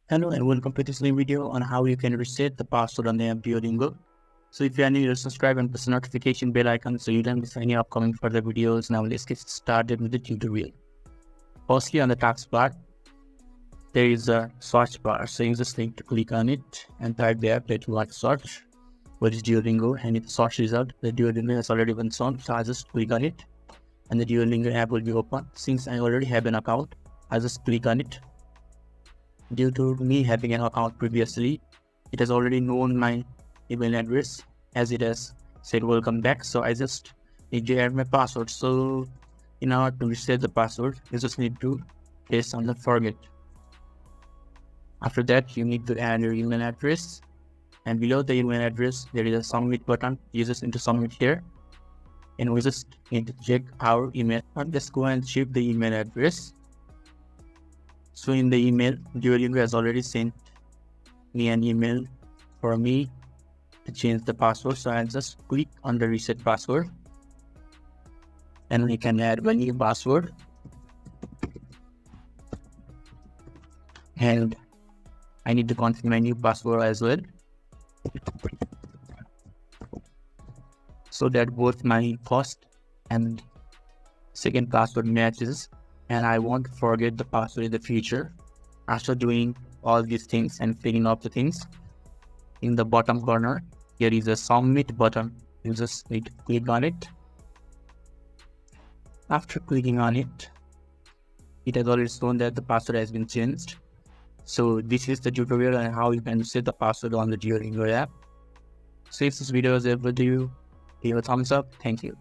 Hello and welcome to this new video on how you can reset the password on the app Duolingo. So if you are new, subscribe and press the notification bell icon so you don't miss any upcoming further videos. Now let's get started with the tutorial. Firstly, on the taskbar, there is a search bar. So you just need to click on it and type the app that you want to search, which is Duolingo, and if the search result, the Duolingo has already been shown. So I just click on it and the Duolingo app will be open. Since I already have an account, I just click on it. Due to me having an account previously, it has already known my email address as it has said welcome back. So I just need to add my password. So in order to reset the password, you just need to press on the forget. After that, you need to add your email address, and below the email address there is a submit button. You just need to submit here, and we just need to check our email. I'll just go and check the email address. So in the email, Duolingo has already sent me an email for me to change the password. So I'll just click on the reset password and we can add my new password. And I need to confirm my new password as well, so that both my first and second password matches, and I won't forget the password in the future. After doing all these things and filling up the things, in the bottom corner here is a submit button. You just need to click on it. After clicking on it, it has already shown that the password has been changed. So this is the tutorial on how you can set the password on the Duolingo app. So if this video was helpful to you, give a thumbs up. Thank you.